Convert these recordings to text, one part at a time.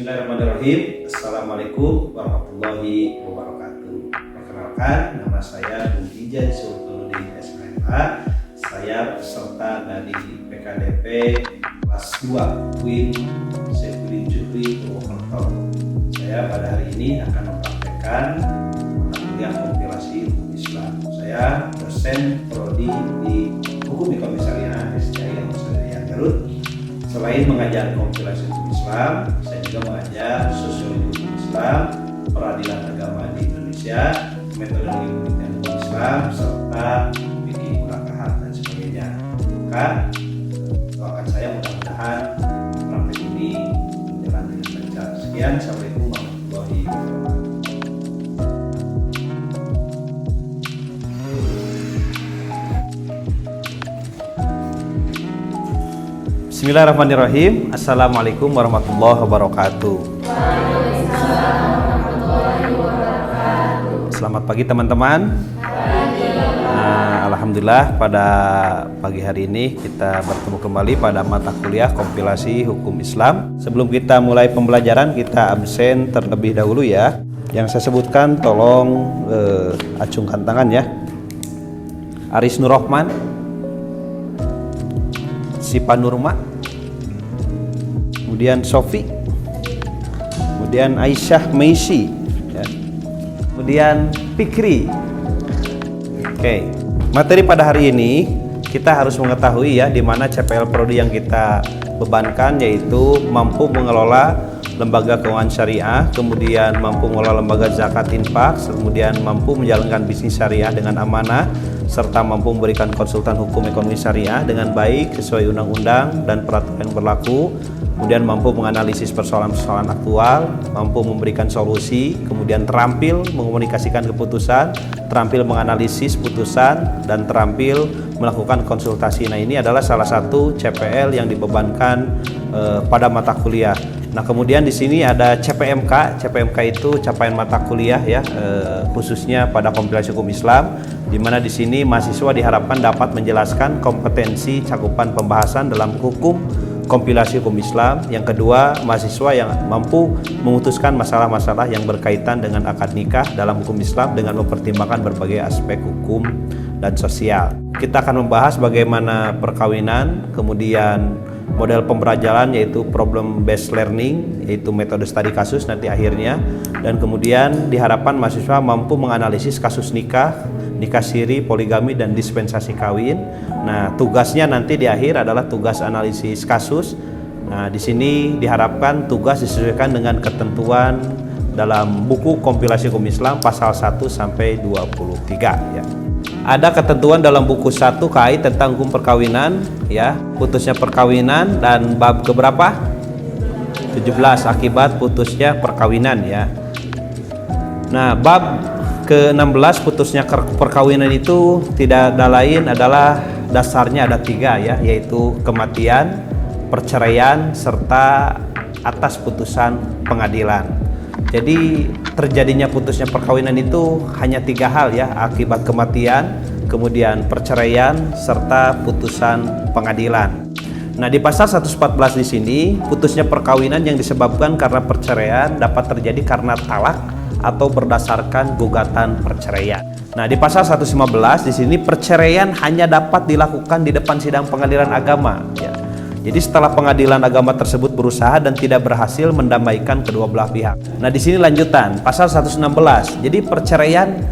Bismillahirrahmanirrahim. Assalamualaikum warahmatullahi wabarakatuh. Perkenalkan, nama saya Bung Ijan Sultanuddin SMA. Saya peserta dari PKDP kelas 2 UIN Saifuddin Jufri Purwokerto. Saya pada hari ini akan mempraktekkan mata kuliah kompilasi hukum Islam. Saya dosen prodi di Hukum Ekonomi Syariah SCI Nusantara Garut. Selain mengajar kompilasi hukum Islam, saya juga mengajar sosiologi hukum Islam, peradilan agama di Indonesia, metodologi penelitian hukum Islam, serta fikih mulaqahat dan sebagainya. Maka doakan saya mudah-mudahan praktek ini berjalan dengan lancar. Sekian, assalamualaikum warahmatullahi wabarakatuh. Bismillahirrahmanirrahim. Assalamualaikum warahmatullahi wabarakatuh. Selamat pagi teman-teman. Alhamdulillah pada pagi hari ini kita bertemu kembali pada mata kuliah kompilasi hukum Islam. Sebelum kita mulai pembelajaran, kita absen terlebih dahulu ya. Yang saya sebutkan tolong acungkan tangan ya. Aris Nurrohman, Sipa Nurma, kemudian Sofi, kemudian Aisyah Meisi, ya. Kemudian Fikri. Oke, materi pada hari ini kita harus mengetahui ya di mana CPL Prodi yang kita bebankan, yaitu mampu mengelola lembaga keuangan syariah, kemudian mampu mengelola lembaga zakat infak, kemudian mampu menjalankan bisnis syariah dengan amanah, serta mampu memberikan konsultan hukum ekonomi syariah dengan baik sesuai undang-undang dan peraturan yang berlaku, kemudian mampu menganalisis persoalan-persoalan aktual, mampu memberikan solusi, kemudian terampil mengomunikasikan keputusan, terampil menganalisis putusan, dan terampil melakukan konsultasi. Nah, ini adalah salah satu CPL yang dibebankan pada mata kuliah. Nah, kemudian di sini ada CPMK. CPMK itu capaian mata kuliah ya, khususnya pada kompilasi hukum Islam, di mana di sini mahasiswa diharapkan dapat menjelaskan kompetensi cakupan pembahasan dalam hukum kompilasi hukum Islam. Yang kedua, mahasiswa yang mampu memutuskan masalah-masalah yang berkaitan dengan akad nikah dalam hukum Islam dengan mempertimbangkan berbagai aspek hukum dan sosial. Kita akan membahas bagaimana perkawinan, kemudian model pembelajaran yaitu problem based learning, yaitu metode studi kasus nanti akhirnya, dan kemudian diharapkan mahasiswa mampu menganalisis kasus nikah, nikah siri, poligami, dan dispensasi kawin. Nah, tugasnya nanti di akhir adalah tugas analisis kasus. Nah, di sini diharapkan tugas disesuaikan dengan ketentuan dalam buku kompilasi hukum Islam pasal 1 sampai 23 ya. Ada ketentuan dalam buku 1 KAI tentang hukum perkawinan ya, putusnya perkawinan, dan bab keberapa? 17, akibat putusnya perkawinan ya. Nah, bab ke-16 putusnya perkawinan itu tidak ada lain adalah dasarnya ada 3 ya, yaitu kematian, perceraian, serta atas putusan pengadilan. Jadi terjadinya putusnya perkawinan itu hanya 3 hal ya, akibat kematian, kemudian perceraian, serta putusan pengadilan. Nah, di pasal 114 di sini, putusnya perkawinan yang disebabkan karena perceraian dapat terjadi karena talak atau berdasarkan gugatan perceraian. Nah, di pasal 115 di sini perceraian hanya dapat dilakukan di depan sidang pengadilan agama ya. Jadi setelah pengadilan agama tersebut berusaha dan tidak berhasil mendamaikan kedua belah pihak. Nah, di sini lanjutan pasal 116. Jadi perceraian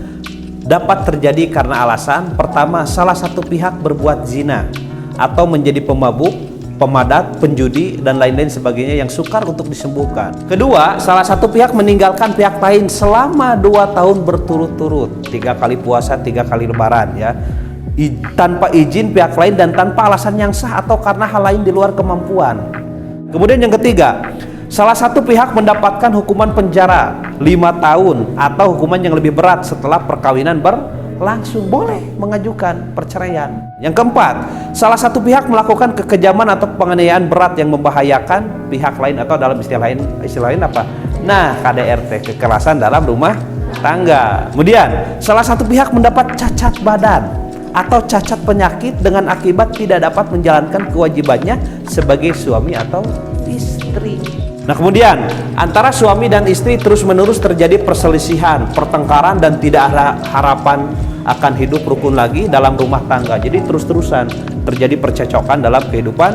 dapat terjadi karena alasan pertama, salah satu pihak berbuat zina atau menjadi pemabuk, pemadat, penjudi, dan lain-lain sebagainya yang sukar untuk disembuhkan. Kedua, salah satu pihak meninggalkan pihak lain selama 2 tahun berturut-turut, 3 kali puasa, 3 kali lebaran ya, tanpa izin pihak lain dan tanpa alasan yang sah atau karena hal lain di luar kemampuan. Kemudian yang ketiga, salah satu pihak mendapatkan hukuman penjara 5 tahun atau hukuman yang lebih berat setelah perkawinan berlangsung, boleh mengajukan perceraian. Yang keempat, salah satu pihak melakukan kekejaman atau penganiayaan berat yang membahayakan pihak lain, atau dalam istilah lain apa? Nah, KDRT, kekerasan dalam rumah tangga. Kemudian, salah satu pihak mendapat cacat badan atau cacat penyakit dengan akibat tidak dapat menjalankan kewajibannya sebagai suami atau istri. Nah kemudian antara suami dan istri terus-menerus terjadi perselisihan, pertengkaran, dan tidak ada harapan akan hidup rukun lagi dalam rumah tangga. Jadi terus-terusan terjadi percecokan dalam kehidupan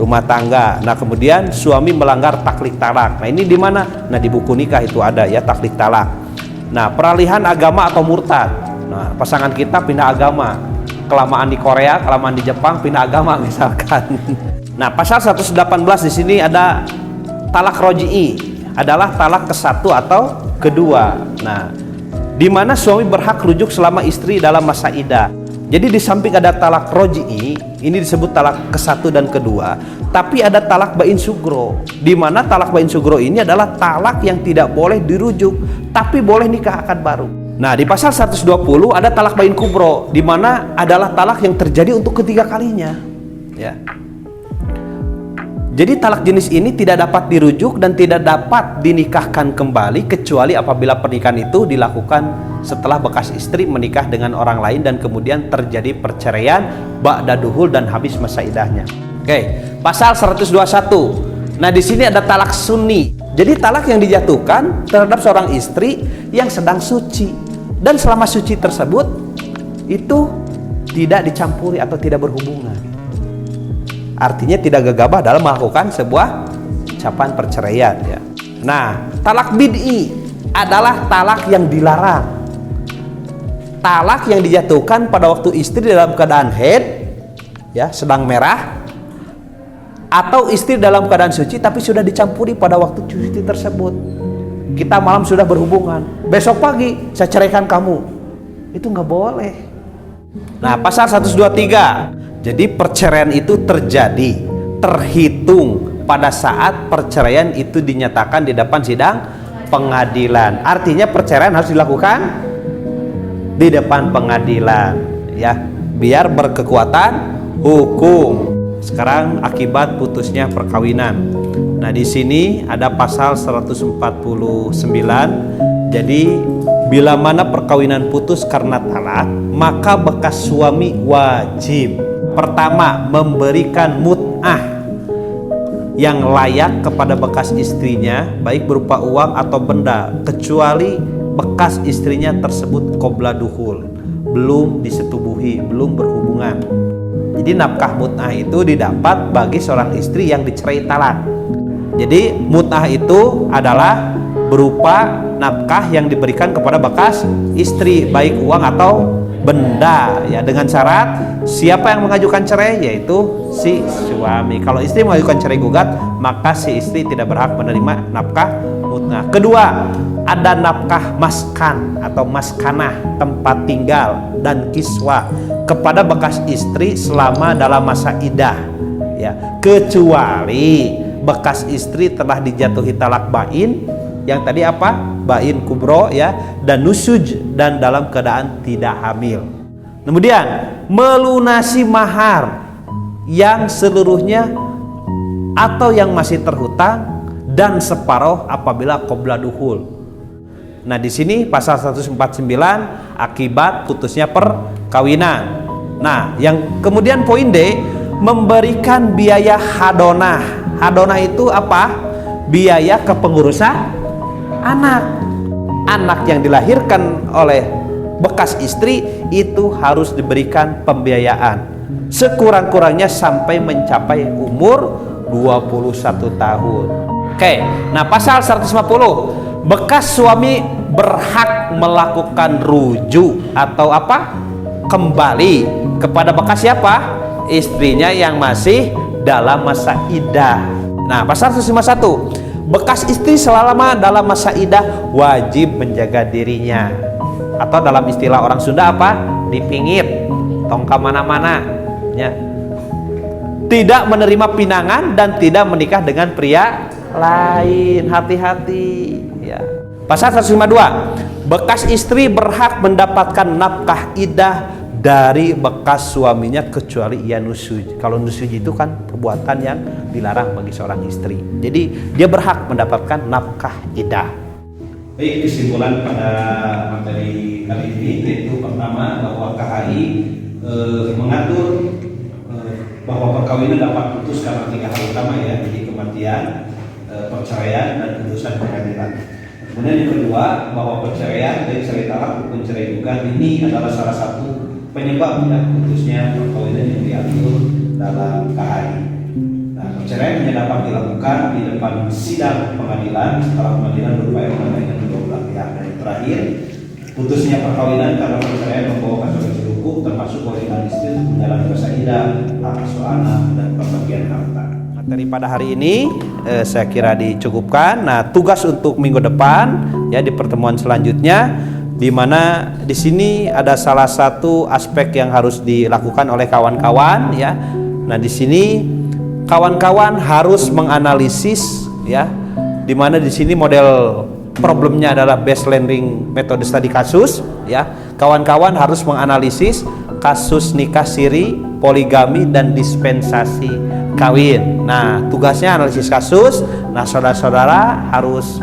rumah tangga. Nah kemudian suami melanggar taklid talak. Nah ini di mana? Nah di buku nikah itu ada ya, taklid talak. Nah peralihan agama atau murtad. Nah pasangan kita pindah agama, kelamaan di Korea, kelamaan di Jepang, pindah agama misalkan. Nah pasal 118 di sini ada talak roji'i, adalah talak ke-1 atau kedua. Nah, di mana suami berhak rujuk selama istri dalam masa iddah. Jadi di samping ada talak roji'i, ini disebut talak ke-1 dan kedua, tapi ada talak bain sugro. Di mana talak bain sugro ini adalah talak yang tidak boleh dirujuk, tapi boleh nikah akad baru. Nah, di pasal 120 ada talak bain kubro, di mana adalah talak yang terjadi untuk ketiga kalinya. Ya. Jadi talak jenis ini tidak dapat dirujuk dan tidak dapat dinikahkan kembali kecuali apabila pernikahan itu dilakukan setelah bekas istri menikah dengan orang lain dan kemudian terjadi perceraian ba'da duhul dan habis masa iddahnya. Oke, pasal 121. Nah, di sini ada talak sunni. Jadi talak yang dijatuhkan terhadap seorang istri yang sedang suci dan selama suci tersebut itu tidak dicampuri atau tidak berhubungan. Artinya tidak gegabah dalam melakukan sebuah ucapan perceraian ya. Nah, talak bid'i adalah talak yang dilarang. Talak yang dijatuhkan pada waktu istri dalam keadaan haid ya, sedang merah, atau istri dalam keadaan suci tapi sudah dicampuri pada waktu suci tersebut. Kita malam sudah berhubungan, besok pagi saya ceraikan kamu. Itu nggak boleh. Nah, pasal 123. Jadi perceraian itu terjadi, terhitung pada saat perceraian itu dinyatakan di depan sidang pengadilan. Artinya perceraian harus dilakukan di depan pengadilan ya, biar berkekuatan hukum. Sekarang akibat putusnya perkawinan. Nah, di sini ada pasal 149. Jadi bila mana perkawinan putus karena talak, maka bekas suami wajib pertama memberikan mut'ah yang layak kepada bekas istrinya, baik berupa uang atau benda, kecuali bekas istrinya tersebut qabla duhul, belum disetubuhi, belum berhubungan. Jadi nafkah mut'ah itu didapat bagi seorang istri yang dicerai talak. Jadi mut'ah itu adalah berupa nafkah yang diberikan kepada bekas istri, baik uang atau benda ya, dengan syarat siapa yang mengajukan cerai, yaitu si suami. Kalau istri mengajukan cerai gugat, maka si istri tidak berhak menerima nafkah mut'ah. Kedua, ada nafkah maskan atau maskanah, tempat tinggal dan kiswah kepada bekas istri selama dalam masa iddah ya, kecuali bekas istri telah dijatuhi talak bain yang tadi apa? Bain kubro ya, dan nusuj, dan dalam keadaan tidak hamil. Kemudian melunasi mahar yang seluruhnya atau yang masih terhutang dan separuh apabila qabla duhul. Nah, di sini pasal 149 akibat putusnya perkawinan. Nah, yang kemudian poin D, memberikan biaya hadonah. Hadonah itu apa? Biaya kepengurusan anak. Anak yang dilahirkan oleh bekas istri itu harus diberikan pembiayaan sekurang-kurangnya sampai mencapai umur 21 tahun. Oke, nah pasal 150, bekas suami berhak melakukan rujuk atau apa? Kembali kepada bekas siapa? Istrinya yang masih dalam masa iddah. Nah, pasal 151, bekas istri selama dalam masa iddah wajib menjaga dirinya, atau dalam istilah orang Sunda apa? Dipingit, tong ka mana-mana ya. Tidak menerima pinangan dan tidak menikah dengan pria lain. Hati-hati ya. Pasal 152, bekas istri berhak mendapatkan nafkah iddah dari bekas suaminya kecuali ia nusuj. Kalau nusuj itu kan perbuatan yang dilarang bagi seorang istri. Jadi dia berhak mendapatkan nafkah iddah. Baik, kesimpulan pada materi kali ini yaitu pertama bahwa KHI mengatur bahwa perkawinan dapat putus karena 3 hal utama ya, jadi kematian, perceraian dan putusan pengadilan. Kemudian yang kedua, bahwa perceraian dari cerita hukum cerai bukan ini adalah salah satu penyebab ya putusnya perkawinan yang diatur dalam KHI. Nah, perceraian hanya dapat dilakukan di depan sidang pengadilan setelah pengadilan berupaya mendamaikan kedua belah pihak. Dan yang terakhir, putusnya perkawinan karena perceraian membawa konsekuensi hukum termasuk kewajiban istri untuk menjalani masa idah, hak asuh anak, dan pembagian harta. Materi pada hari ini saya kira dicukupkan. Nah, tugas untuk minggu depan ya di pertemuan selanjutnya, di mana di sini ada salah satu aspek yang harus dilakukan oleh kawan-kawan ya. Nah, di sini kawan-kawan harus menganalisis ya, di mana di sini model problemnya adalah based learning metode studi kasus ya. Kawan-kawan harus menganalisis kasus nikah siri, poligami, dan dispensasi kawin. Nah, tugasnya analisis kasus. Nah, saudara-saudara harus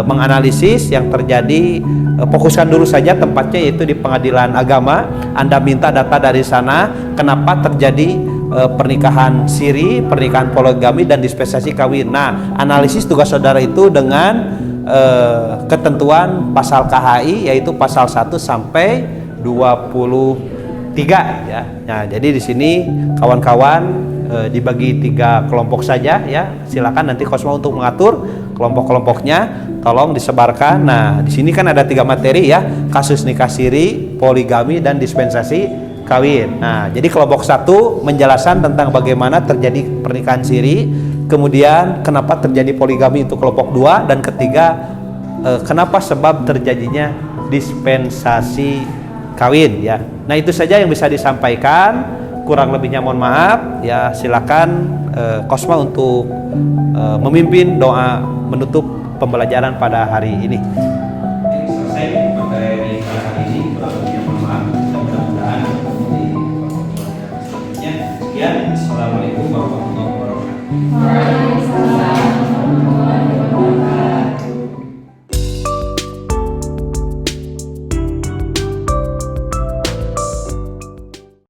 menganalisis yang terjadi. Fokuskan dulu saja tempatnya yaitu di pengadilan agama. Anda minta data dari sana kenapa terjadi pernikahan siri, pernikahan poligami, dan dispensasi kawin. Nah, analisis tugas saudara itu dengan ketentuan pasal KHI yaitu pasal 1 sampai 23 ya. Nah, jadi di sini kawan-kawan dibagi 3 kelompok saja ya. Silakan nanti Kosmo untuk mengatur kelompok-kelompoknya, tolong disebarkan. Nah, di sini kan ada 3 materi ya, kasus nikah siri, poligami, dan dispensasi kawin. Nah, jadi kelompok 1 menjelaskan tentang bagaimana terjadi pernikahan siri, kemudian kenapa terjadi poligami itu kelompok 2, dan ketiga kenapa sebab terjadinya dispensasi kawin ya. Nah, itu saja yang bisa disampaikan. Kurang lebihnya mohon maaf ya. Silakan Kosma untuk memimpin doa menutup pembelajaran pada hari ini. Selesai materi pada hari ini. Kurang lebihnya mohon maaf. Mudah-mudahan di pertemuan selanjutnya. Sekian. Assalamualaikum warahmatullahi wabarakatuh.